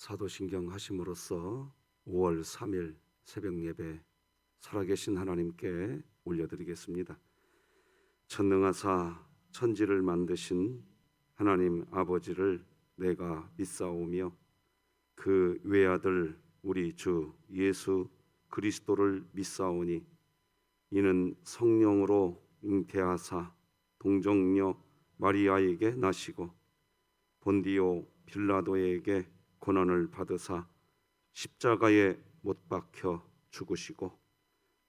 사도신경 하심으로써 5월 3일 새벽 예배 살아계신 하나님께 올려드리겠습니다. 천능하사 천지를 만드신 하나님 아버지를 내가 믿사오며 그 외아들 우리 주 예수 그리스도를 믿사오니 이는 성령으로 잉태하사 동정녀 마리아에게 나시고 본디오 빌라도에게 고난을 받으사 십자가에 못 박혀 죽으시고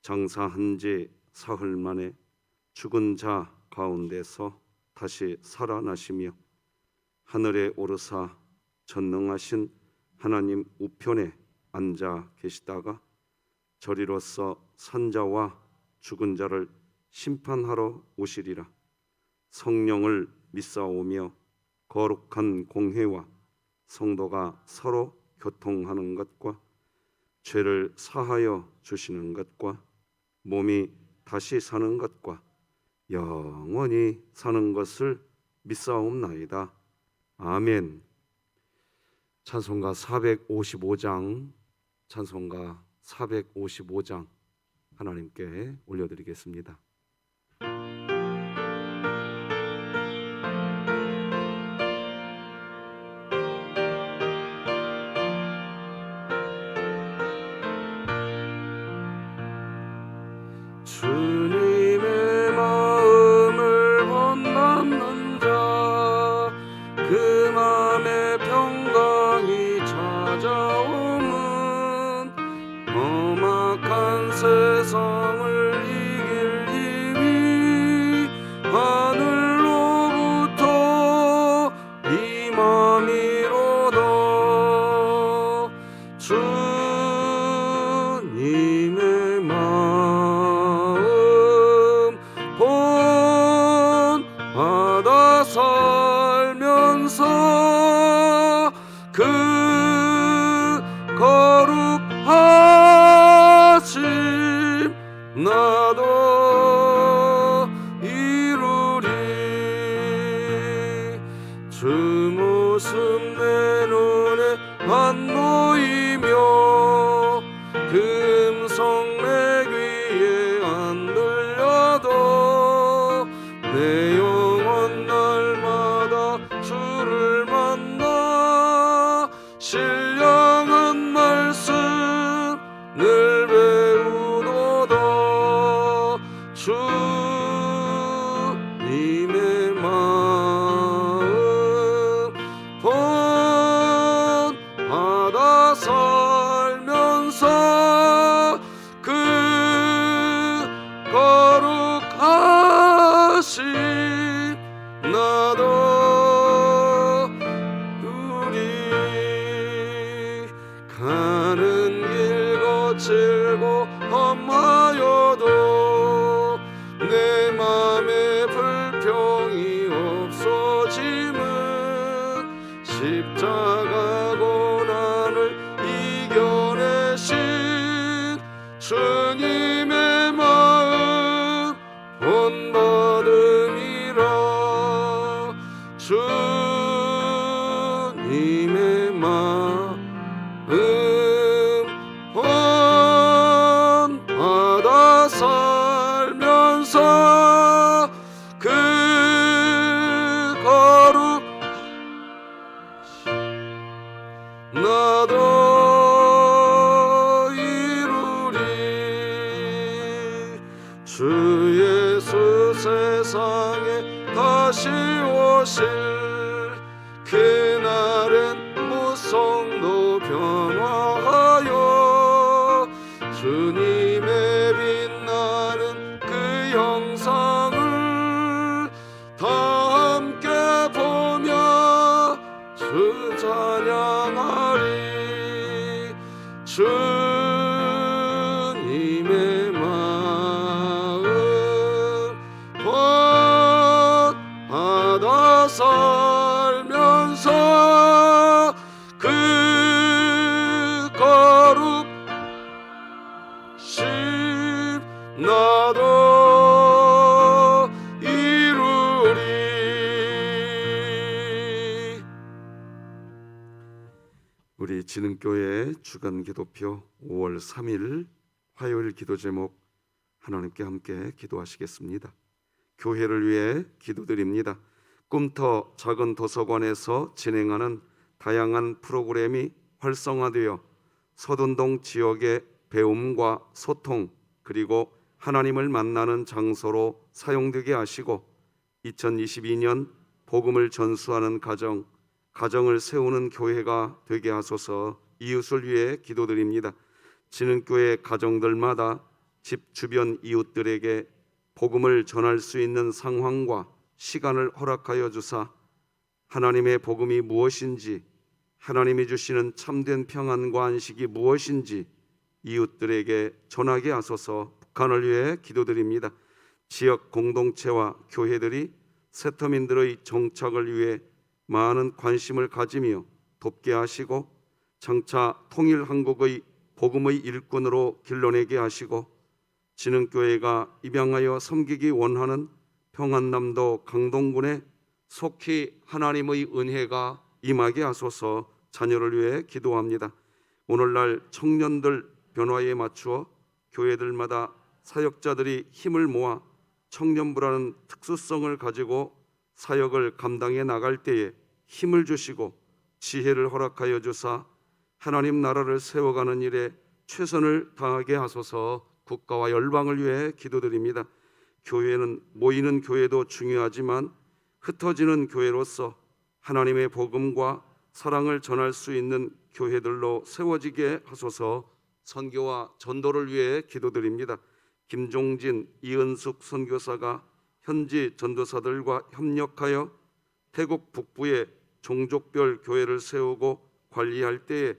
장사한 지 사흘 만에 죽은 자 가운데서 다시 살아나시며 하늘에 오르사 전능하신 하나님 우편에 앉아 계시다가 저리로서 산자와 죽은 자를 심판하러 오시리라. 성령을 믿사오며 거룩한 공회와 성도가 서로 교통하는 것과 죄를 사하여 주시는 것과 몸이 다시 사는 것과 영원히 사는 것을 믿사옵나이다. 아멘. 찬송가 455장 찬송가 455장 하나님께 올려드리겠습니다. 주님의 마음을 본받는 자 그 맘에 평강이 찾아오면 험악한 세상을 이길 힘이 하늘로부터 임함이로다. 주님의 마음 본받아 살면서 그 거룩하심 나도 이루리. 주 모습 내 눈에 안 보이며 그 음성 내 귀에 안 들려도 내 영혼 날마다 주를 만나 신령한 말씀 늘 배우도다. 주님의 마음 본받아 살면서 그 거룩하심 나도 누리. 가는 길 거칠고 험하여도 내 맘에 불평이 없어짐은 십자가 고난을 이겨내신 주님의 마음 본받음이라. 주님의 마음 본받아 살면서 그 거룩 나도 이루리. 주 예수 세상에 다시 오실 그날은 무성도 변화하여 주님의 빛나는 그 영상을 다 함께 보며 주 찬양하리. 주님의 마음 본받아 살면서 그 거룩심 나도 이루리. 우리 진흥교회 주간 기도표 5월 3일 화요일 기도 제목 하나님께 함께 기도하시겠습니다. 교회를 위해 기도드립니다. 꿈터 작은 도서관에서 진행하는 다양한 프로그램이 활성화되어 서둔동 지역의 배움과 소통 그리고 하나님을 만나는 장소로 사용되게 하시고 2022년 복음을 전수하는 가정을 세우는 교회가 되게 하소서. 이웃을 위해 기도드립니다. 진흥교회 가정들마다 집 주변 이웃들에게 복음을 전할 수 있는 상황과 시간을 허락하여 주사 하나님의 복음이 무엇인지, 하나님이 주시는 참된 평안과 안식이 무엇인지 이웃들에게 전하게 하소서. 북한을 위해 기도드립니다. 지역 공동체와 교회들이 세터민들의 정착을 위해 많은 관심을 가지며 돕게 하시고 장차 통일 한국의 복음의 일꾼으로 길러내게 하시고 진흥교회가 입양하여 섬기기 원하는 평안남도 강동군에 속히 하나님의 은혜가 임하게 하소서. 자녀를 위해 기도합니다. 오늘날 청년들 변화에 맞추어 교회들마다 사역자들이 힘을 모아 청년부라는 특수성을 가지고 사역을 감당해 나갈 때에 힘을 주시고 지혜를 허락하여 주사 하나님 나라를 세워가는 일에 최선을 다하게 하소서. 국가와 열방을 위해 기도드립니다. 교회는 모이는 교회도 중요하지만 흩어지는 교회로서 하나님의 복음과 사랑을 전할 수 있는 교회들로 세워지게 하소서. 선교와 전도를 위해 기도드립니다. 김종진, 이은숙 선교사가 현지 전도사들과 협력하여 태국 북부에 종족별 교회를 세우고 관리할 때에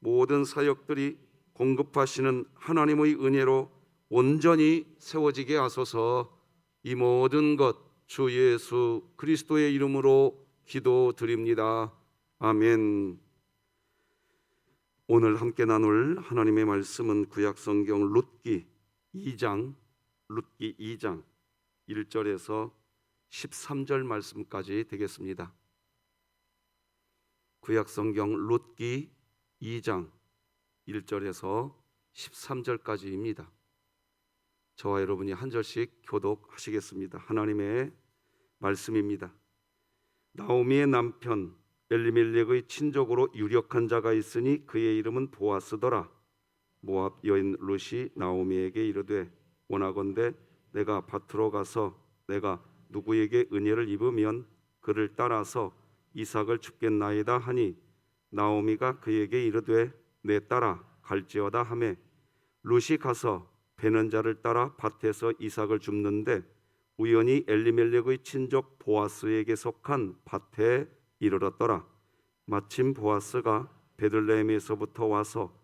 모든 사역들이 공급하시는 하나님의 은혜로 온전히 세워지게 하소서. 이 모든 것 주 예수 그리스도의 이름으로 기도드립니다. 아멘. 오늘 함께 나눌 하나님의 말씀은 구약성경 룻기 2장 1절에서 13절 말씀까지 되겠습니다. 구약성경 룻기 2장 1절에서 13절까지입니다. 저와 여러분이 한 절씩 교독하시겠습니다. 하나님의 말씀입니다. 나오미의 남편 엘리멜렉의 친족으로 유력한 자가 있으니 그의 이름은 보아스더라. 모압 여인 룻이 나오미에게 이르되 원하건대 내가 밭으로 가서 내가 누구에게 은혜를 입으면 그를 따라서 이삭을 줍겠나이다 하니 나오미가 그에게 이르되 내 따라 갈지어다 하매 룻이 가서 베는 자를 따라 밭에서 이삭을 줍는데 우연히 엘리멜렉의 친족 보아스에게 속한 밭에 이르렀더라. 마침 보아스가 베들레헴에서부터 와서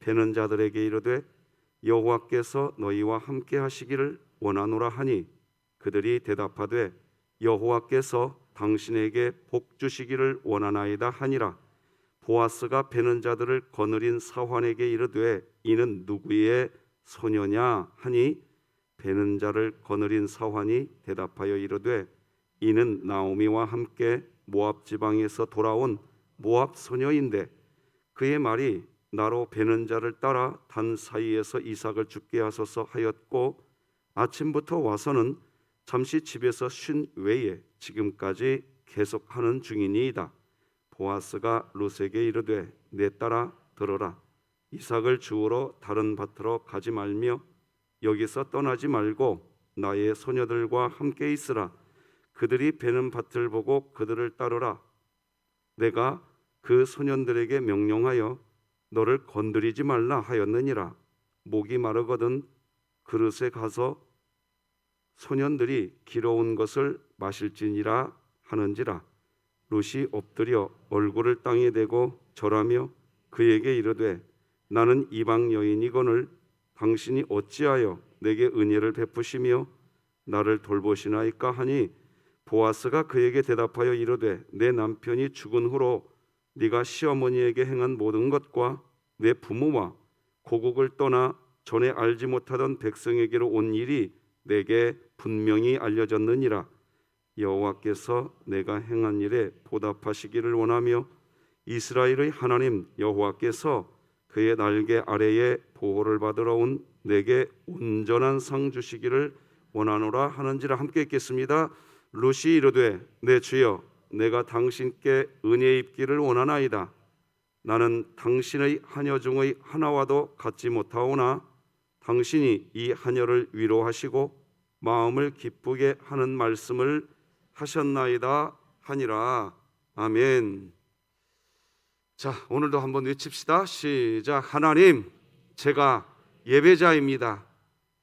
베는 자들에게 이르되 여호와께서 너희와 함께 하시기를 원하노라 하니 그들이 대답하되 여호와께서 당신에게 복 주시기를 원하나이다 하니라. 보아스가 베는 자들을 거느린 사환에게 이르되 이는 누구의 소녀냐 하니 베는 자를 거느린 사환이 대답하여 이르되 이는 나오미와 함께 모압 지방에서 돌아온 모압 소녀인데 그의 말이 나로 베는 자를 따라 단 사이에서 이삭을 죽게 하소서 하였고 아침부터 와서는 잠시 집에서 쉰 외에 지금까지 계속하는 중이니이다. 보아스가 룻에게 이르되 내 따라 들어라. 이삭을 주우러 다른 밭으로 가지 말며 여기서 떠나지 말고 나의 소녀들과 함께 있으라. 그들이 베는 밭을 보고 그들을 따르라. 내가 그 소년들에게 명령하여 너를 건드리지 말라 하였느니라. 목이 마르거든 그릇에 가서 소년들이 길어온 것을 마실지니라 하는지라. 룻이 엎드려 얼굴을 땅에 대고 절하며 그에게 이르되 나는 이방 여인이거늘 당신이 어찌하여 내게 은혜를 베푸시며 나를 돌보시나이까 하니 보아스가 그에게 대답하여 이르되 내 남편이 죽은 후로 네가 시어머니에게 행한 모든 것과 내 부모와 고국을 떠나 전에 알지 못하던 백성에게로 온 일이 내게 분명히 알려졌느니라. 여호와께서 내가 행한 일에 보답하시기를 원하며 이스라엘의 하나님 여호와께서 그의 날개 아래에 보호를 받으러 온 내게 온전한 상 주시기를 원하노라 하는지라. 함께 읽겠습니다. 룻이 이르되 내 주여 내가 당신께 은혜 입기를 원하나이다. 나는 당신의 하녀 중의 하나와도 같지 못하오나 당신이 이 하녀를 위로하시고 마음을 기쁘게 하는 말씀을 하셨나이다 하니라. 아멘. 자, 오늘도 한번 외칩시다. 시작. 하나님, 제가 예배자입니다.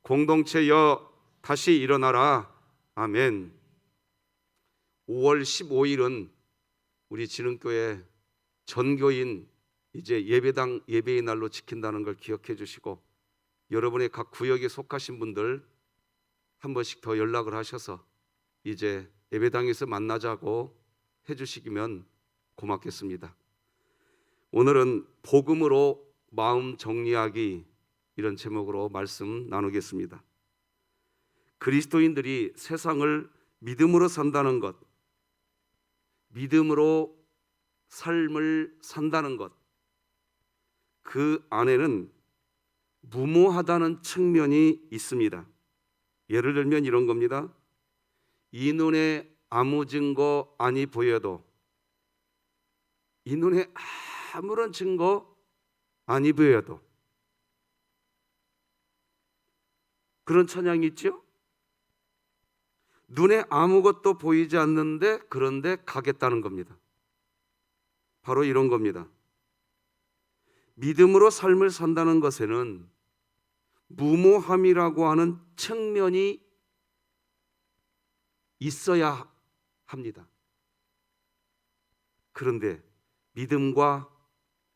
공동체여 다시 일어나라. 아멘. 5월 15일은 우리 진흥교회 전교인 이제 예배당 예배의 날로 지킨다는 걸 기억해 주시고, 여러분의 각 구역에 속하신 분들 한 번씩 더 연락을 하셔서 이제 예배당에서 만나자고 해주시면 고맙겠습니다. 오늘은 복음으로 마음 정리하기, 이런 제목으로 말씀 나누겠습니다. 그리스도인들이 세상을 믿음으로 산다는 것, 믿음으로 삶을 산다는 것, 그 안에는 무모하다는 측면이 있습니다. 예를 들면 이런 겁니다. 이 눈에 아무 증거 아니 보여도, 이 눈에 아무런 증거 아니 보여도, 그런 찬양이 있죠. 눈에 아무것도 보이지 않는데 그런데 가겠다는 겁니다. 바로 이런 겁니다. 믿음으로 삶을 산다는 것에는 무모함이라고 하는 측면이 있어야 합니다. 그런데 믿음과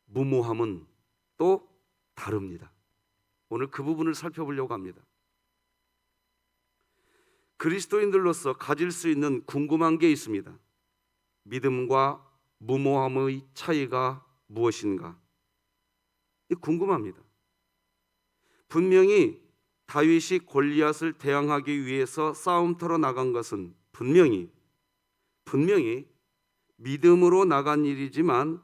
무모함은 또 다릅니다. 오늘 그 부분을 살펴보려고 합니다. 그리스도인들로서 가질 수 있는 궁금한 게 있습니다. 믿음과 무모함의 차이가 무엇인가? 궁금합니다. 분명히 다윗이 골리앗을 대항하기 위해서 싸움터로 나간 것은 분명히 믿음으로 나간 일이지만,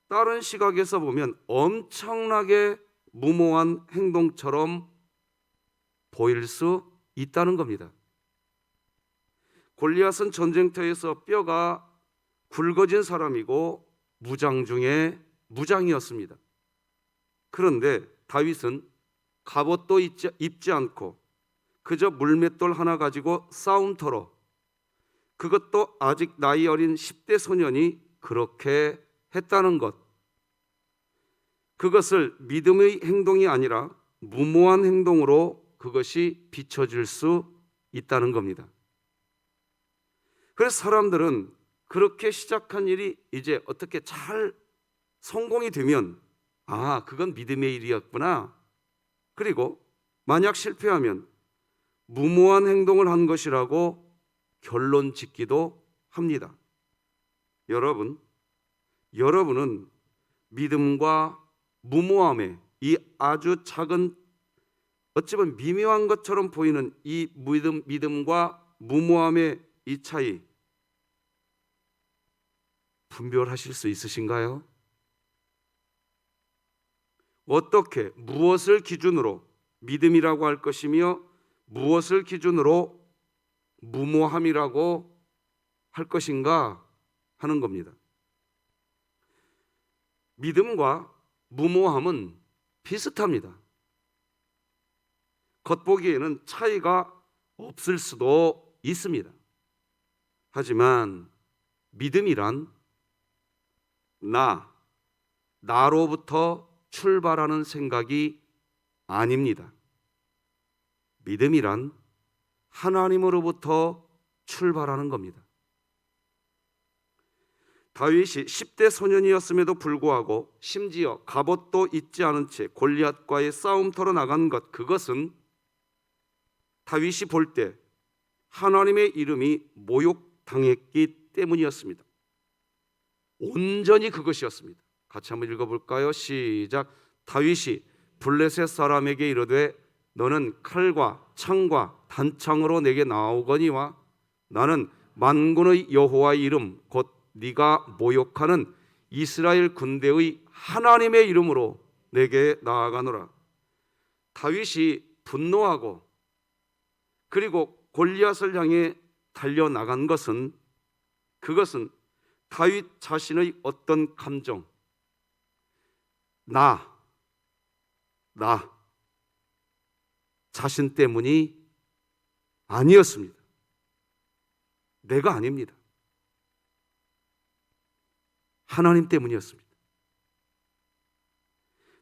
다른 시각에서 보면 엄청나게 무모한 행동처럼 보일 수 있다는 겁니다. 골리앗은 전쟁터에서 뼈가 굵어진 사람이고 무장 중에 무장이었습니다. 그런데 다윗은 갑옷도 입지 않고 그저 물맷돌 하나 가지고 싸움터로, 그것도 아직 나이 어린 10대 소년이 그렇게 했다는 것, 그것을 믿음의 행동이 아니라 무모한 행동으로 그것이 비춰질 수 있다는 겁니다. 그래서 사람들은 그렇게 시작한 일이 이제 어떻게 잘 성공이 되면, 아, 그건 믿음의 일이었구나. 그리고 만약 실패하면 무모한 행동을 한 것이라고 결론 짓기도 합니다. 여러분은 믿음과 무모함의 이 아주 작은, 어찌 보면 미묘한 것처럼 보이는 이 믿음과 무모함의 이 차이 분별하실 수 있으신가요? 어떻게, 무엇을 기준으로 믿음이라고 할 것이며 무엇을 기준으로 무모함이라고 할 것인가 하는 겁니다. 믿음과 무모함은 비슷합니다. 겉보기에는 차이가 없을 수도 있습니다. 하지만 믿음이란 나로부터 출발하는 생각이 아닙니다. 믿음이란 하나님으로부터 출발하는 겁니다. 다윗이 10대 소년이었음에도 불구하고 심지어 갑옷도 입지 않은 채 골리앗과의 싸움터로 나간 것, 그것은 다윗이 볼 때 하나님의 이름이 모욕당했기 때문이었습니다. 온전히 그것이었습니다. 같이 한번 읽어볼까요? 시작. 다윗이 블레셋 사람에게 이르되 너는 칼과 창과 단창으로 내게 나오거니와 나는 만군의 여호와의 이름 곧 네가 모욕하는 이스라엘 군대의 하나님의 이름으로 내게 나아가노라. 다윗이 분노하고 그리고 골리앗을 향해 달려나간 것은, 그것은 다윗 자신의 어떤 감정, 나 자신 때문이 아니었습니다. 내가 아닙니다. 하나님 때문이었습니다.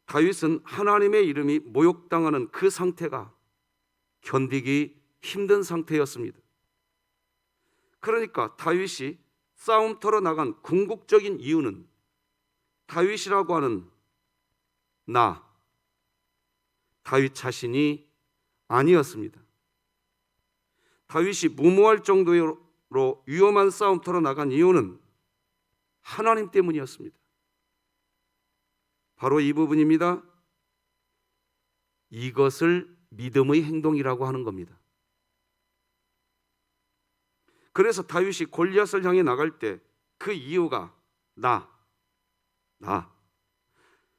다윗은 하나님의 이름이 모욕당하는 그 상태가 견디기 힘든 상태였습니다. 그러니까 다윗이 싸움터로 나간 궁극적인 이유는 다윗이라고 하는 다윗 자신이 아니었습니다. 다윗이 무모할 정도로 위험한 싸움터로 나간 이유는 하나님 때문이었습니다. 바로 이 부분입니다. 이것을 믿음의 행동이라고 하는 겁니다. 그래서 다윗이 골리앗을 향해 나갈 때 그 이유가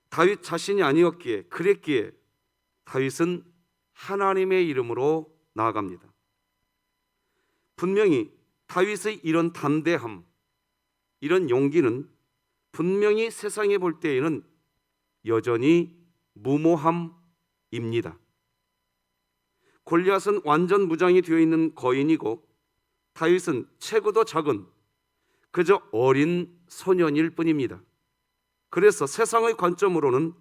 다윗 자신이 아니었기에, 그랬기에 다윗은 하나님의 이름으로 나아갑니다. 분명히 다윗의 이런 담대함, 이런 용기는 분명히 세상에 볼 때에는 여전히 무모함입니다. 골리앗은 완전 무장이 되어 있는 거인이고 다윗은 체구도 작은 그저 어린 소년일 뿐입니다. 그래서 세상의 관점으로는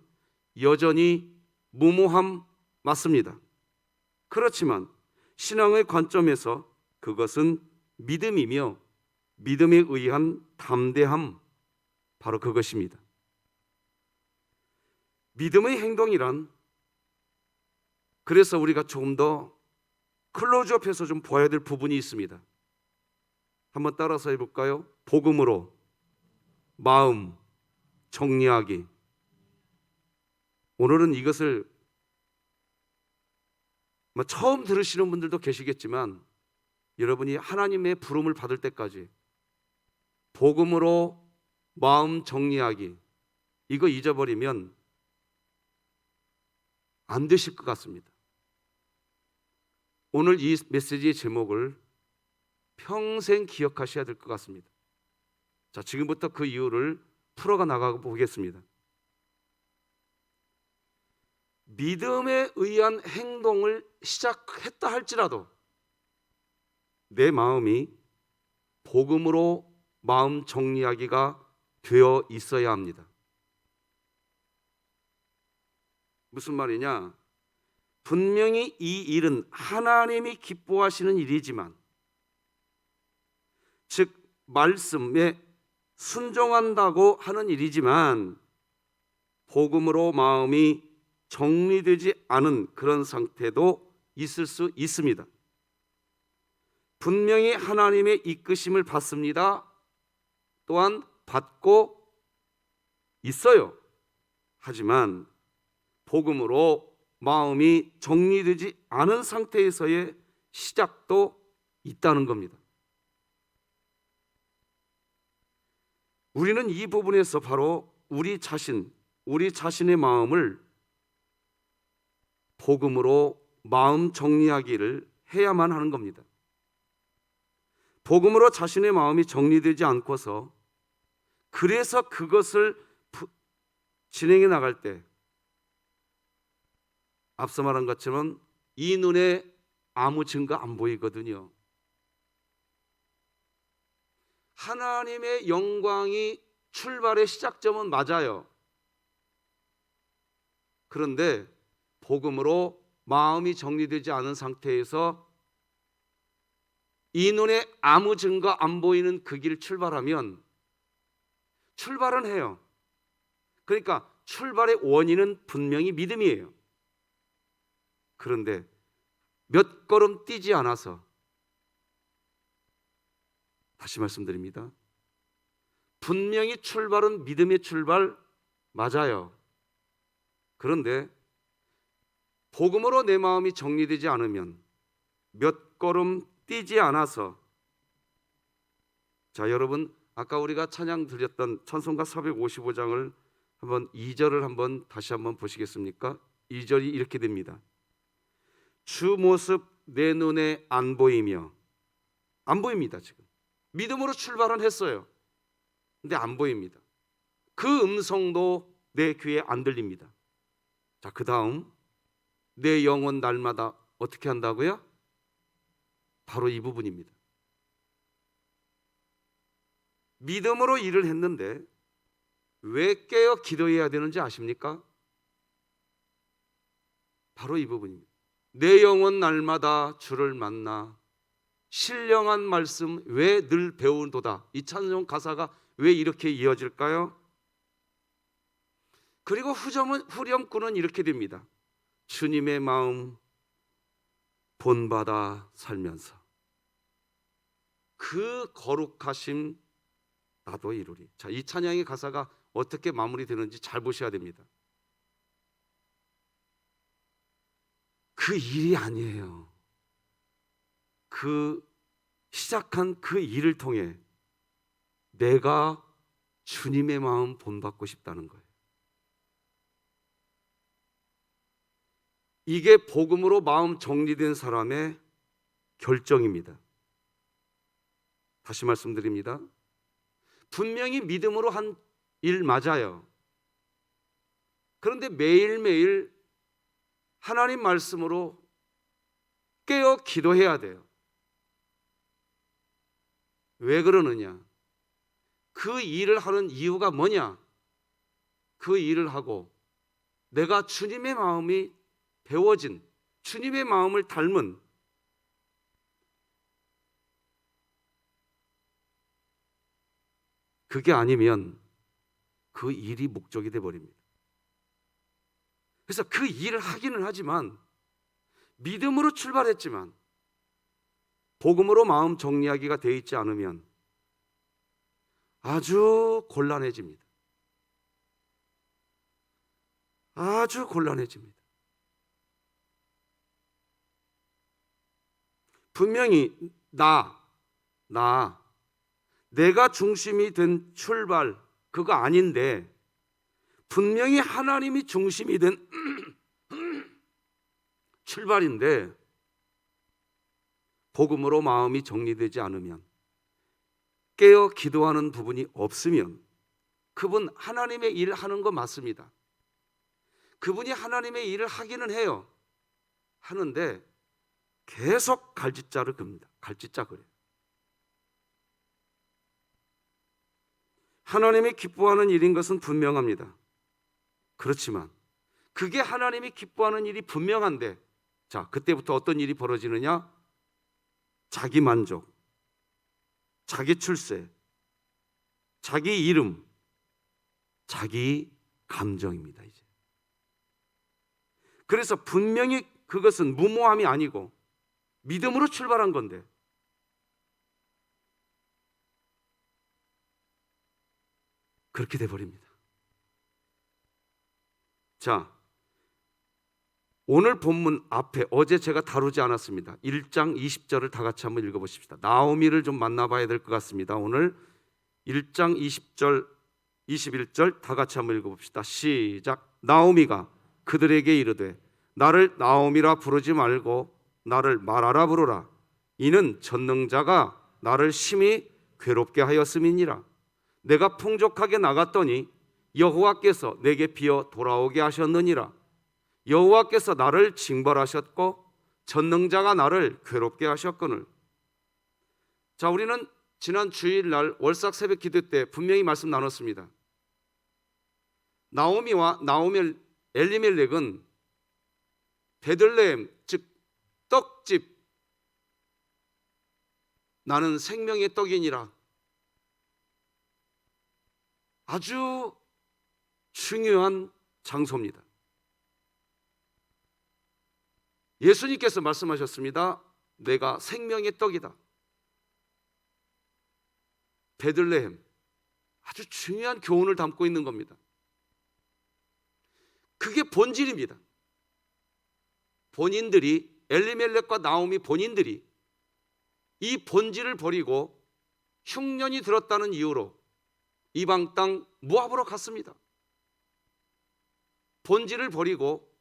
여전히 무모함 맞습니다. 그렇지만 신앙의 관점에서 그것은 믿음이며 믿음에 의한 담대함, 바로 그것입니다. 믿음의 행동이란, 그래서 우리가 조금 더 클로즈업해서 좀 보아야 될 부분이 있습니다. 한번 따라서 해볼까요? 복음으로 마음 정리하기. 오늘은 이것을 처음 들으시는 분들도 계시겠지만 여러분이 하나님의 부름을 받을 때까지 복음으로 마음 정리하기, 이거 잊어버리면 안 되실 것 같습니다. 오늘 이 메시지의 제목을 평생 기억하셔야 될 것 같습니다. 자, 지금부터 그 이유를 풀어가 나가 보겠습니다. 믿음에 의한 행동을 시작했다 할지라도 내 마음이 복음으로 마음 정리하기가 되어 있어야 합니다. 무슨 말이냐? 분명히 이 일은 하나님이 기뻐하시는 일이지만, 즉 말씀에 순종한다고 하는 일이지만 복음으로 마음이 정리되지 않은 그런 상태도 있을 수 있습니다. 분명히 하나님의 이끄심을 받습니다. 또한 받고 있어요. 하지만 복음으로 마음이 정리되지 않은 상태에서의 시작도 있다는 겁니다. 우리는 이 부분에서 바로 우리 자신의 마음을 복음으로 마음 정리하기를 해야만 하는 겁니다. 복음으로 자신의 마음이 정리되지 않고서 그래서 그것을 진행해 나갈 때 앞서 말한 것처럼 이 눈에 아무 증거 안 보이거든요. 하나님의 영광이 출발의 시작점은 맞아요. 그런데 복음으로 마음이 정리되지 않은 상태에서 이 눈에 아무 증거 안 보이는 그 길 출발하면 출발은 해요. 그러니까 출발의 원인은 분명히 믿음이에요. 그런데 몇 걸음 뛰지 않아서, 다시 말씀드립니다. 분명히 출발은 믿음의 출발 맞아요. 그런데 복음으로 내 마음이 정리되지 않으면 몇 걸음 뛰지 않아서, 자 여러분 아까 우리가 찬양 드렸던 찬송가 455장을 한번 2절을 한번 다시 한번 보시겠습니까? 2절이 이렇게 됩니다. 주 모습 내 눈에 안 보이며, 안 보입니다. 지금 믿음으로 출발은 했어요. 근데 안 보입니다. 그 음성도 내 귀에 안 들립니다. 자, 그 다음 내 영혼 날마다 어떻게 한다고요? 바로 이 부분입니다. 믿음으로 일을 했는데 왜 깨어 기도해야 되는지 아십니까? 바로 이 부분입니다. 내 영혼 날마다 주를 만나 신령한 말씀 왜 늘 배운도다. 이 찬송 가사가 왜 이렇게 이어질까요? 그리고 후렴구는 이렇게 됩니다. 주님의 마음 본받아 살면서 그 거룩하심 나도 이루리. 자, 이 찬양의 가사가 어떻게 마무리되는지 잘 보셔야 됩니다. 그 일이 아니에요. 그 시작한 그 일을 통해 내가 주님의 마음 본받고 싶다는 거예요. 이게 복음으로 마음 정리된 사람의 결정입니다. 다시 말씀드립니다. 분명히 믿음으로 한 일 맞아요. 그런데 매일매일 하나님 말씀으로 깨어 기도해야 돼요. 왜 그러느냐? 그 일을 하는 이유가 뭐냐? 그 일을 하고 내가 주님의 마음이 배워진, 주님의 마음을 닮은 그게 아니면 그 일이 목적이 돼버립니다. 그래서 그 일을 하기는 하지만 믿음으로 출발했지만 복음으로 마음 정리하기가 돼 있지 않으면 아주 곤란해집니다. 아주 곤란해집니다. 분명히 내가 중심이 된 출발 그거 아닌데 분명히 하나님이 중심이 된 출발인데 복음으로 마음이 정리되지 않으면 깨어 기도하는 부분이 없으면 그분 하나님의 일을 하는 거 맞습니다. 그분이 하나님의 일을 하기는 해요. 하는데 계속 갈짓자를 깁니다. 갈짓자 그래요. 하나님이 기뻐하는 일인 것은 분명합니다. 그렇지만 그게 하나님이 기뻐하는 일이 분명한데 자, 그때부터 어떤 일이 벌어지느냐? 자기 만족, 자기 출세, 자기 이름, 자기 감정입니다. 이제. 그래서 분명히 그것은 무모함이 아니고 믿음으로 출발한 건데 그렇게 돼버립니다. 자, 오늘 본문 앞에 어제 제가 다루지 않았습니다. 1장 20절을 다 같이 한번 읽어보십시다. 나오미를 좀 만나봐야 될 것 같습니다. 오늘 1장 20절 21절 다 같이 한번 읽어봅시다. 시작. 나오미가 그들에게 이르되 나를 나오미라 부르지 말고 나를 마라라 부르라. 이는 전능자가 나를 심히 괴롭게 하였음이니라. 내가 풍족하게 나갔더니 여호와께서 내게 비어 돌아오게 하셨느니라. 여호와께서 나를 징벌하셨고 전능자가 나를 괴롭게 하셨거늘. 자, 우리는 지난 주일날 월삭 새벽 기도 때 분명히 말씀 나눴습니다. 나오미와 엘리멜렉은 베들레헴 즉 떡집 나는 생명의 떡이니라 아주 중요한 장소입니다. 예수님께서 말씀하셨습니다. 내가 생명의 떡이다. 베들레헴 아주 중요한 교훈을 담고 있는 겁니다. 그게 본질입니다. 본인들이 엘리멜렉과 나오미 본인들이 이 본질을 버리고 흉년이 들었다는 이유로 이방 땅 모압으로 갔습니다. 본질을 버리고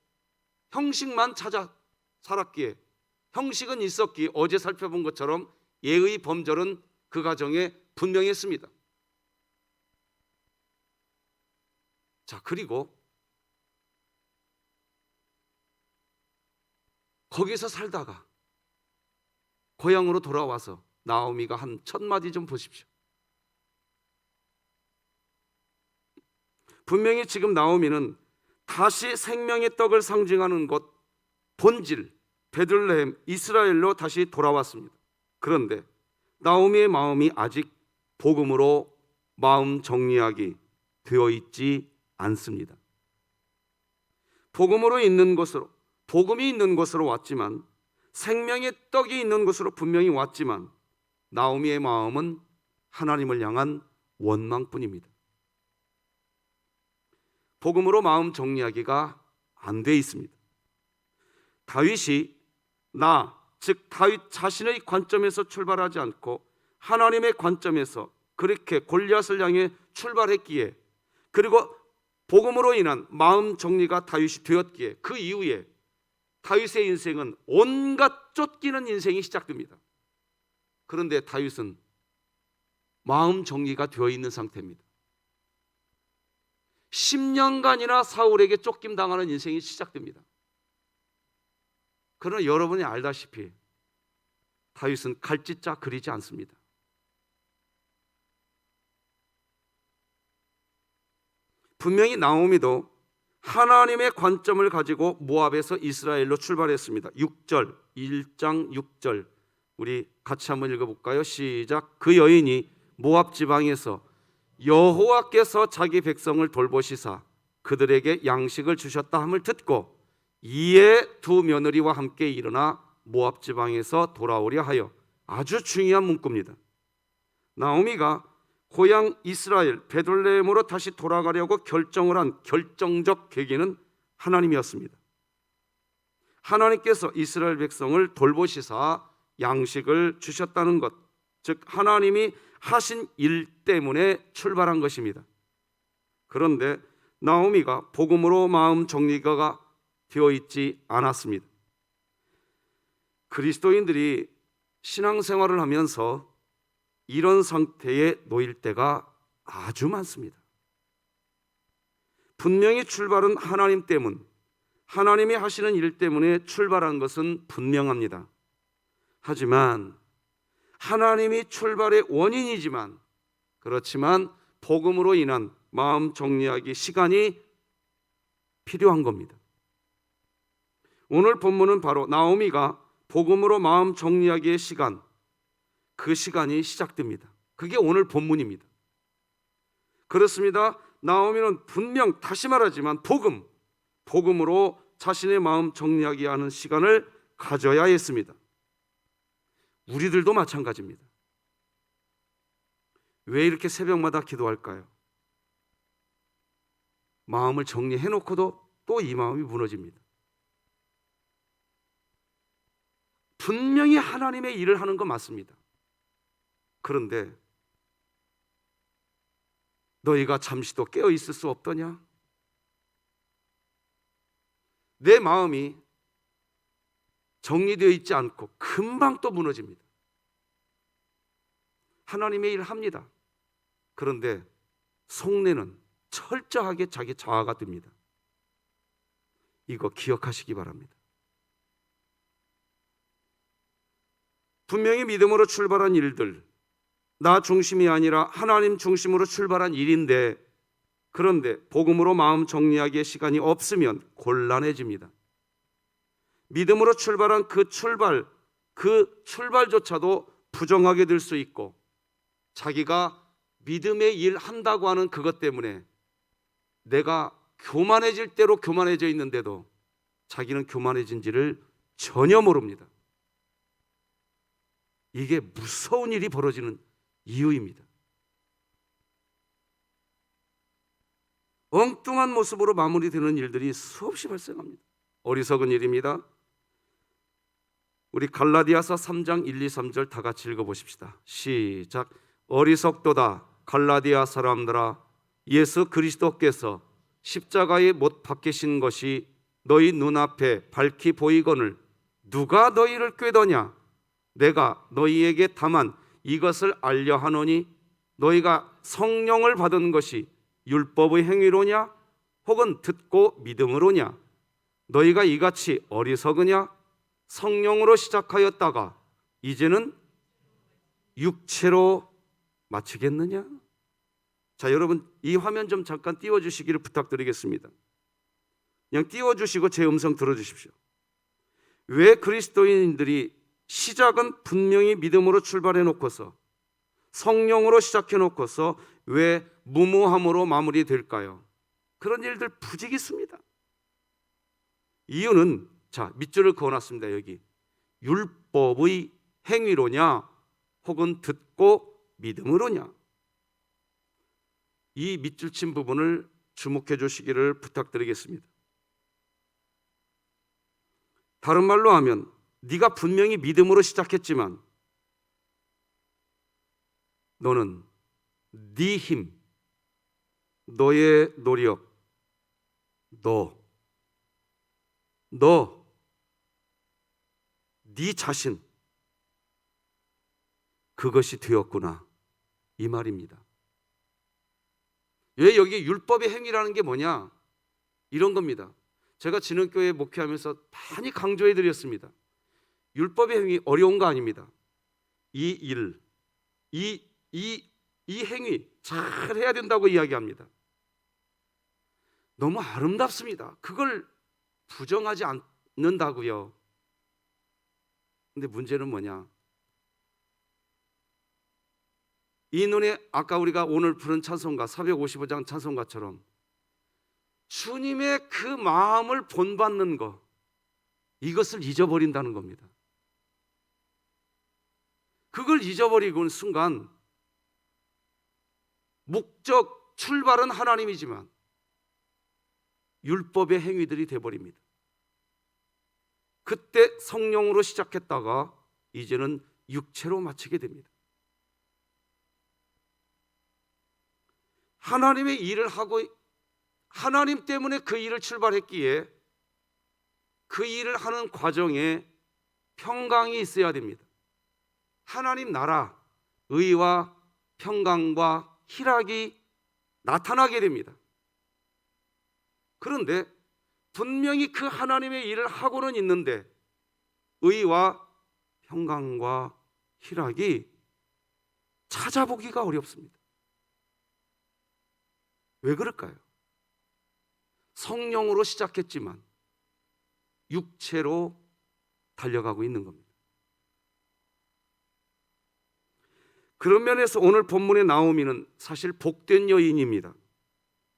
형식만 찾아 살았기에, 형식은 있었기에 어제 살펴본 것처럼 예의 범절은 그 가정에 분명히 했습니다. 자, 그리고 거기서 살다가 고향으로 돌아와서 나오미가 한 첫 마디 좀 보십시오. 분명히 지금 나오미는 다시 생명의 떡을 상징하는 곳 본질 베들레헴 이스라엘로 다시 돌아왔습니다. 그런데 나오미의 마음이 아직 복음으로 마음 정리하기 되어 있지 않습니다. 복음으로 있는 곳으로, 복음이 있는 곳으로 왔지만, 생명의 떡이 있는 곳으로 분명히 왔지만, 나오미의 마음은 하나님을 향한 원망뿐입니다. 복음으로 마음 정리하기가 안 돼 있습니다. 다윗이 즉 다윗 자신의 관점에서 출발하지 않고 하나님의 관점에서 그렇게 골리앗을 향해 출발했기에, 그리고 복음으로 인한 마음 정리가 다윗이 되었기에, 그 이후에 다윗의 인생은 온갖 쫓기는 인생이 시작됩니다. 그런데 다윗은 마음 정리가 되어 있는 상태입니다. 10년간이나 사울에게 쫓김 당하는 인생이 시작됩니다. 그러나 여러분이 알다시피 다윗은 갈짓자 그리지 않습니다. 분명히 나오미도 하나님의 관점을 가지고 모압에서 이스라엘로 출발했습니다. 6절, 1장 6절 우리 같이 한번 읽어볼까요? 시작. 그 여인이 모압 지방에서 여호와께서 자기 백성을 돌보시사 그들에게 양식을 주셨다 함을 듣고 이에 두 며느리와 함께 일어나 모압 지방에서 돌아오려 하여. 아주 중요한 문구입니다. 나오미가 고향 이스라엘 베들레헴으로 다시 돌아가려고 결정을 한 결정적 계기는 하나님이었습니다. 하나님께서 이스라엘 백성을 돌보시사 양식을 주셨다는 것, 즉 하나님이 하신 일 때문에 출발한 것입니다. 그런데 나오미가 복음으로 마음 정리가 되어 있지 않았습니다. 그리스도인들이 신앙생활을 하면서 이런 상태에 놓일 때가 아주 많습니다. 분명히 출발은 하나님 때문, 하나님이 하시는 일 때문에 출발한 것은 분명합니다. 하지만 하나님이 출발의 원인이지만, 그렇지만 복음으로 인한 마음 정리하기 시간이 필요한 겁니다. 오늘 본문은 바로 나오미가 복음으로 마음 정리하기의 시간, 그 시간이 시작됩니다. 그게 오늘 본문입니다. 그렇습니다. 나오미는 분명, 다시 말하지만 복음으로 자신의 마음 정리하게 하는 시간을 가져야 했습니다. 우리들도 마찬가지입니다. 왜 이렇게 새벽마다 기도할까요? 마음을 정리해놓고도 또 이 마음이 무너집니다. 분명히 하나님의 일을 하는 거 맞습니다. 그런데 너희가 잠시도 깨어 있을 수 없더냐? 내 마음이 정리되어 있지 않고 금방 또 무너집니다. 하나님의 일 합니다. 그런데 속내는 철저하게 자기 자아가 됩니다. 이거 기억하시기 바랍니다. 분명히 믿음으로 출발한 일들, 나 중심이 아니라 하나님 중심으로 출발한 일인데, 그런데 복음으로 마음 정리하기에 시간이 없으면 곤란해집니다. 믿음으로 출발한 그 출발조차도 부정하게 될 수 있고, 자기가 믿음의 일 한다고 하는 그것 때문에 내가 교만해질 대로 교만해져 있는데도 자기는 교만해진지를 전혀 모릅니다. 이게 무서운 일이 벌어지는 이유입니다. 엉뚱한 모습으로 마무리되는 일들이 수없이 발생합니다. 어리석은 일입니다. 우리 갈라디아서 3장 1, 2, 3절 다 같이 읽어보십시다. 시작. 어리석도다 갈라디아 사람들아, 예수 그리스도께서 십자가에 못 박히신 것이 너희 눈앞에 밝히 보이거늘 누가 너희를 꾀더냐? 내가 너희에게 다만 이것을 알려 하노니 너희가 성령을 받은 것이 율법의 행위로냐 혹은 듣고 믿음으로냐? 너희가 이같이 어리석으냐? 성령으로 시작하였다가 이제는 육체로 마치겠느냐? 자, 여러분 이 화면 좀 잠깐 띄워주시기를 부탁드리겠습니다. 그냥 띄워주시고 제 음성 들어주십시오. 왜 그리스도인들이 시작은 분명히 믿음으로 출발해 놓고서 성령으로 시작해 놓고서 왜 무모함으로 마무리될까요? 그런 일들 부지기 있습니다. 이유는 자, 밑줄을 그어놨습니다. 여기 율법의 행위로냐 혹은 듣고 믿음으로냐, 이 밑줄 친 부분을 주목해 주시기를 부탁드리겠습니다. 다른 말로 하면 네가 분명히 믿음으로 시작했지만 너는 네 힘, 너의 노력, 네 자신, 그것이 되었구나, 이 말입니다. 왜 여기 율법의 행위라는 게 뭐냐? 이런 겁니다. 제가 진흥교회 목회하면서 많이 강조해 드렸습니다. 율법의 행위 어려운 거 아닙니다. 이 일, 이 행위 잘 해야 된다고 이야기합니다. 너무 아름답습니다. 그걸 부정하지 않는다고요. 근데 문제는 뭐냐? 이 눈에 아까 우리가 오늘 부른 찬송가 455장 찬송가처럼 주님의 그 마음을 본받는 것, 이것을 잊어버린다는 겁니다. 그걸 잊어버리고는 순간 목적, 출발은 하나님이지만 율법의 행위들이 되어버립니다. 그때 성령으로 시작했다가 이제는 육체로 마치게 됩니다. 하나님의 일을 하고 하나님 때문에 그 일을 출발했기에 그 일을 하는 과정에 평강이 있어야 됩니다. 하나님 나라, 의와 평강과 희락이 나타나게 됩니다. 그런데 분명히 그 하나님의 일을 하고는 있는데 의와 평강과 희락이 찾아보기가 어렵습니다. 왜 그럴까요? 성령으로 시작했지만 육체로 달려가고 있는 겁니다. 그런 면에서 오늘 본문의 나오미는 사실 복된 여인입니다.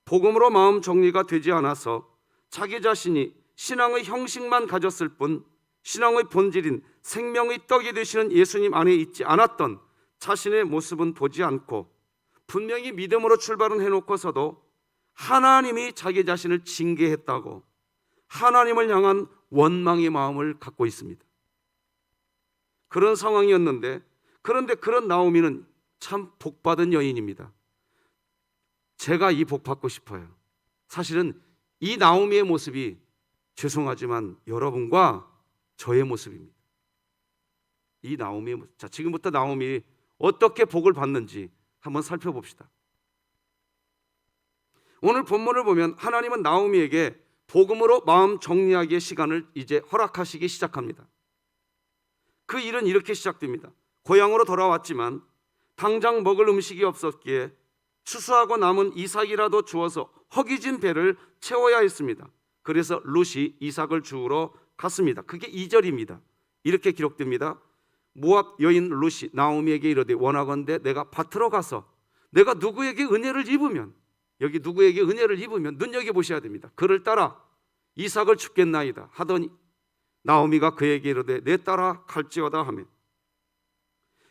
복음으로 마음 정리가 되지 않아서 자기 자신이 신앙의 형식만 가졌을 뿐 신앙의 본질인 생명의 떡이 되시는 예수님 안에 있지 않았던 자신의 모습은 보지 않고 분명히 믿음으로 출발은 해놓고서도 하나님이 자기 자신을 징계했다고 하나님을 향한 원망의 마음을 갖고 있습니다. 그런 상황이었는데, 그런데 그런 나오미는 참 복받은 여인입니다. 제가 이 복 받고 싶어요. 사실은 이 나오미의 모습이 죄송하지만 여러분과 저의 모습입니다. 이 나오미의 모습. 자, 지금부터 나오미 어떻게 복을 받는지 한번 살펴봅시다. 오늘 본문을 보면 하나님은 나오미에게 복음으로 마음 정리하기의 시간을 이제 허락하시기 시작합니다. 그 일은 이렇게 시작됩니다. 고향으로 돌아왔지만 당장 먹을 음식이 없었기에 추수하고 남은 이삭이라도 주어서 허기진 배를 채워야 했습니다. 그래서 룻이 이삭을 주우러 갔습니다. 그게 2절입니다. 이렇게 기록됩니다. 모압 여인 룻이 나오미에게 이르되 원하건대 내가 밭으로 가서 내가 누구에게 은혜를 입으면, 여기 누구에게 은혜를 입으면 눈여겨보셔야 됩니다. 그를 따라 이삭을 줍겠나이다 하더니 나오미가 그에게 이르되 내 따라 갈지어다 하며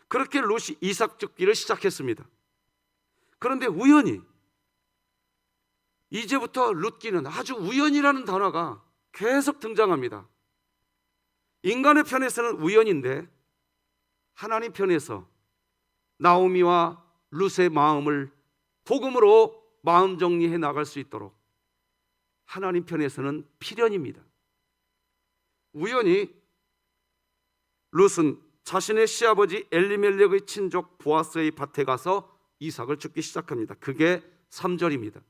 그렇게 룻이 이삭 줍기를 시작했습니다. 그런데 우연히, 이제부터 룻기는 아주 우연이라는 단어가 계속 등장합니다. 인간의 편에서는 우연인데 하나님 편에서 나오미와 룻의 마음을 복음으로 마음 정리해 나갈 수 있도록 하나님 편에서는 필연입니다. 우연히 룻은 자신의 시아버지 엘리멜렉의 친족 보아스의 밭에 가서 이삭을 줍기 시작합니다. 그게 3절입니다.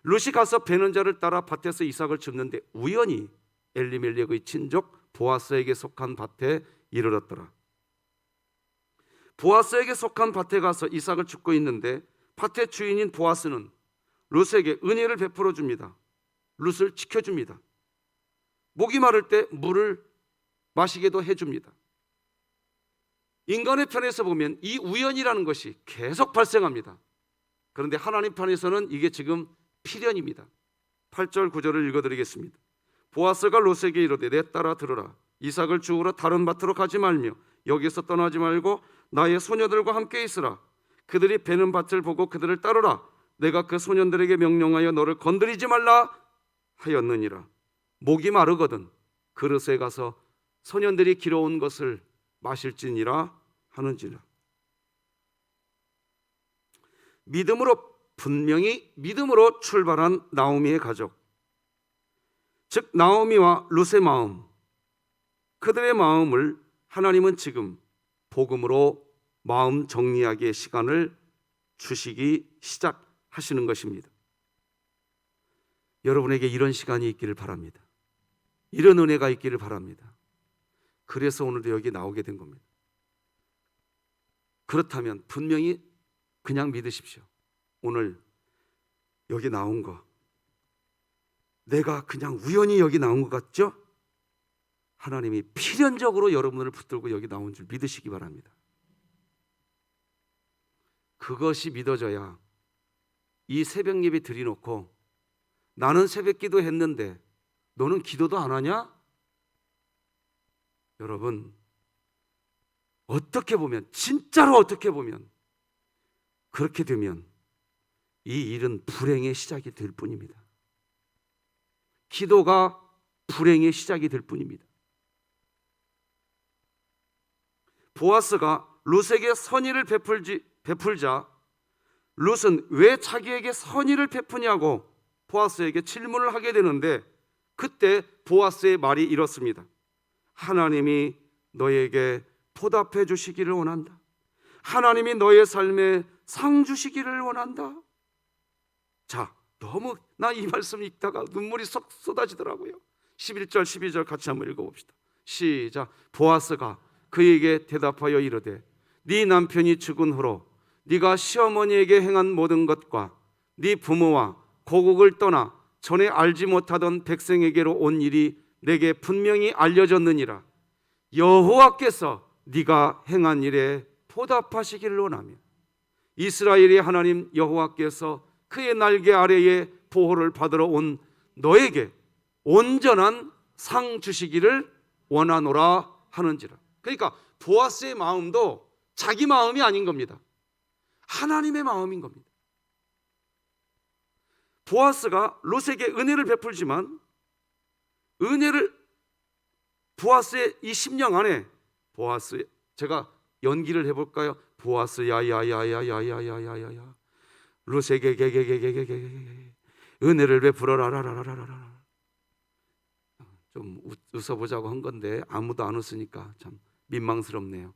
룻이 가서 베는 자를 따라 밭에서 이삭을 줍는데 우연히 엘리멜렉의 친족 보아스에게 속한 밭에 이르렀더라. 보아스에게 속한 밭에 가서 이삭을 줍고 있는데 밭의 주인인 보아스는 룻에게 은혜를 베풀어 줍니다. 룻을 지켜줍니다. 목이 마를 때 물을 마시게도 해줍니다. 인간의 편에서 보면 이 우연이라는 것이 계속 발생합니다. 그런데 하나님 편에서는 이게 지금 필연입니다. 8절 9절을 읽어드리겠습니다. 보아스가 롯에게 이르되 내 딸아 들으라. 이삭을 주우러 다른 밭으로 가지 말며 여기서 떠나지 말고 나의 소녀들과 함께 있으라. 그들이 베는 밭을 보고 그들을 따르라. 내가 그 소년들에게 명령하여 너를 건드리지 말라 하였느니라. 목이 마르거든 그릇에 가서 소년들이 길어온 것을 마실지니라 하는지라. 분명히 믿음으로 출발한 나오미의 가족, 즉 나오미와 룻의 마음, 그들의 마음을 하나님은 지금 복음으로 마음 정리하기의 시간을 주시기 시작하시는 것입니다. 여러분에게 이런 시간이 있기를 바랍니다. 이런 은혜가 있기를 바랍니다. 그래서 오늘도 여기 나오게 된 겁니다. 그렇다면 분명히 그냥 믿으십시오. 오늘 여기 나온 거 내가 그냥 우연히 여기 나온 것 같죠? 하나님이 필연적으로 여러분을 붙들고 여기 나온 줄 믿으시기 바랍니다. 그것이 믿어져야 이 새벽 예배 드려놓고 나는 새벽 기도 했는데 너는 기도도 안 하냐? 여러분, 어떻게 보면, 진짜로 어떻게 보면 그렇게 되면 이 일은 불행의 시작이 될 뿐입니다. 기도가 불행의 시작이 될 뿐입니다. 보아스가 룻에게 선의를 베풀자 룻은 왜 자기에게 선의를 베푸냐고 보아스에게 질문을 하게 되는데 그때 보아스의 말이 이렇습니다. 하나님이 너에게 보답해 주시기를 원한다. 하나님이 너의 삶에 상 주시기를 원한다. 자, 너무 나 이 말씀 읽다가 눈물이 쏙 쏟아지더라고요. 11절 12절 같이 한번 읽어봅시다. 시작. 보아스가 그에게 대답하여 이르되 네 남편이 죽은 후로 네가 시어머니에게 행한 모든 것과 네 부모와 고국을 떠나 전에 알지 못하던 백성에게로 온 일이 내게 분명히 알려졌느니라. 여호와께서 네가 행한 일에 보답하시기를 원하며 이스라엘의 하나님 여호와께서 그의 날개 아래에 보호를 받으러 온 너에게 온전한 상 주시기를 원하노라 하는지라. 그러니까 보아스의 마음도 자기 마음이 아닌 겁니다. 하나님의 마음인 겁니다. 보아스가 롯에게 은혜를 베풀지만 보아스의 이 심령 안에 제가 연기를 해볼까요? 보아스 야야야야야야야야야 롯에게 은혜를 베풀어라라라라라. 좀 웃어보자고 한 건데 아무도 안 웃으니까 참 민망스럽네요.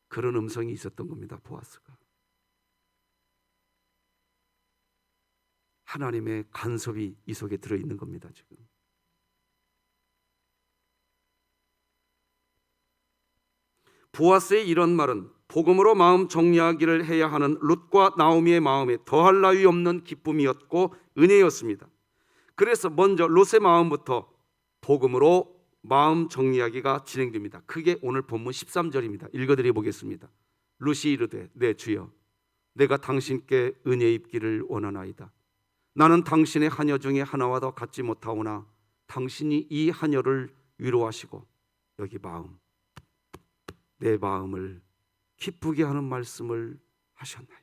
그런 음성이 있었던 겁니다. 보아스가 하나님의 간섭이 이 속에 들어있는 겁니다. 지금 보아스의 이런 말은 복음으로 마음 정리하기를 해야 하는 룻과 나오미의 마음에 더할 나위 없는 기쁨이었고 은혜였습니다. 그래서 먼저 룻의 마음부터 복음으로 마음 정리하기가 진행됩니다. 그게 오늘 본문 13절입니다. 읽어드려 보겠습니다. 룻이 이르되 네 주여 내가 당신께 은혜 입기를 원하나이다. 나는 당신의 하녀 중에 하나와도 같지 못하오나 당신이 이 하녀를 위로하시고 여기 내 마음을 기쁘게 하는 말씀을 하셨나이다.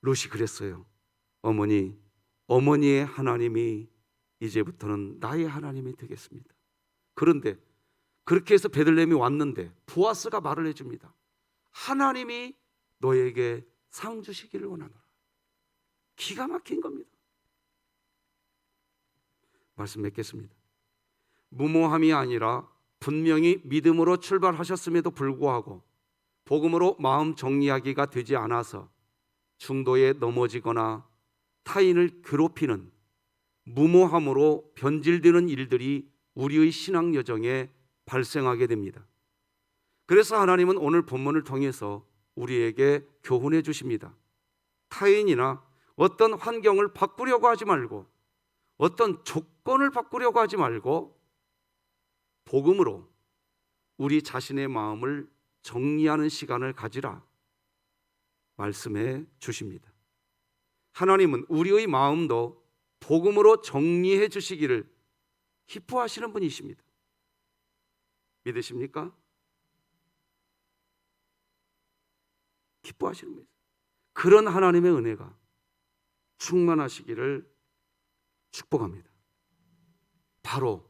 룻이 그랬어요. 어머니의 하나님이 이제부터는 나의 하나님이 되겠습니다. 그런데 그렇게 해서 베들레헴이 왔는데 보아스가 말을 해줍니다. 하나님이 너에게 상 주시기를 원하노라. 기가 막힌 겁니다. 말씀 맺겠습니다. 무모함이 아니라 분명히 믿음으로 출발하셨음에도 불구하고 복음으로 마음 정리하기가 되지 않아서 중도에 넘어지거나 타인을 괴롭히는 무모함으로 변질되는 일들이 우리의 신앙 여정에 발생하게 됩니다. 그래서 하나님은 오늘 본문을 통해서 우리에게 교훈해 주십니다. 타인이나 어떤 환경을 바꾸려고 하지 말고, 어떤 조건을 바꾸려고 하지 말고 복음으로 우리 자신의 마음을 정리하는 시간을 가지라 말씀해 주십니다. 하나님은 우리의 마음도 복음으로 정리해 주시기를 기뻐하시는 분이십니다. 믿으십니까? 기뻐하시는 분이십니다. 그런 하나님의 은혜가 충만하시기를 축복합니다. 바로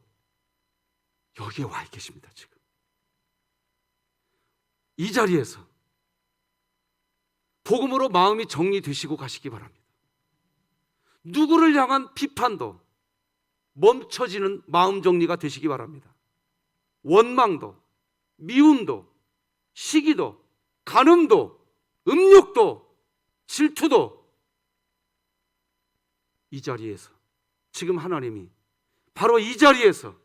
여기에 와 계십니다. 지금 이 자리에서 복음으로 마음이 정리되시고 가시기 바랍니다. 누구를 향한 비판도 멈춰지는 마음 정리가 되시기 바랍니다. 원망도, 미움도, 시기도, 간음도, 음욕도, 질투도 이 자리에서 지금 하나님이 바로 이 자리에서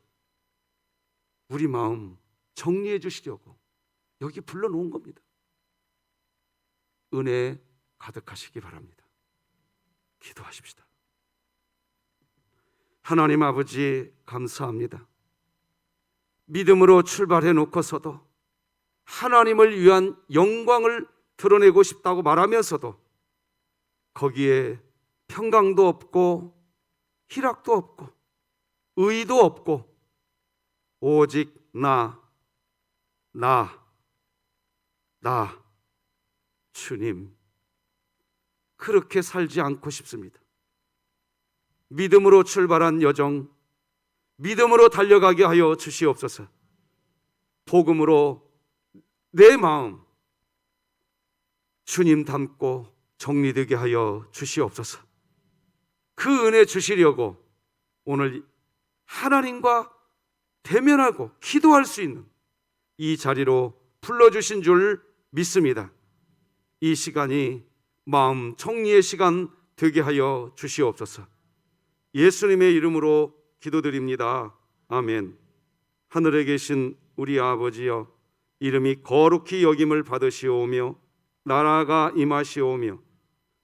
우리 마음 정리해 주시려고 여기 불러놓은 겁니다. 은혜 가득하시기 바랍니다. 기도하십시다. 하나님 아버지 감사합니다. 믿음으로 출발해 놓고서도 하나님을 위한 영광을 드러내고 싶다고 말하면서도 거기에 평강도 없고 희락도 없고 의도 없고 오직 나 주님, 그렇게 살지 않고 싶습니다. 믿음으로 출발한 여정, 믿음으로 달려가게 하여 주시옵소서. 복음으로 내 마음 주님 닮고 정리되게 하여 주시옵소서. 그 은혜 주시려고 오늘 하나님과 대면하고 기도할 수 있는 이 자리로 불러주신 줄 믿습니다. 이 시간이 마음 정리의 시간 되게 하여 주시옵소서. 예수님의 이름으로 기도드립니다. 아멘. 하늘에 계신 우리 아버지여, 이름이 거룩히 여김을 받으시오며 나라가 임하시오며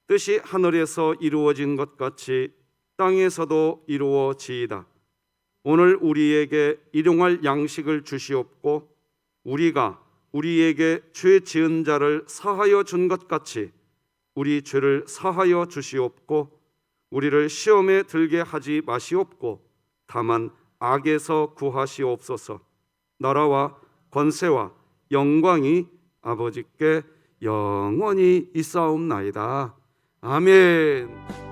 뜻이 하늘에서 이루어진 것 같이 땅에서도 이루어지이다. 오늘 우리에게 일용할 양식을 주시옵고 우리가 우리에게 죄 지은 자를 사하여 준 것 같이 우리 죄를 사하여 주시옵고 우리를 시험에 들게 하지 마시옵고 다만 악에서 구하시옵소서. 나라와 권세와 영광이 아버지께 영원히 있사옵나이다. 아멘.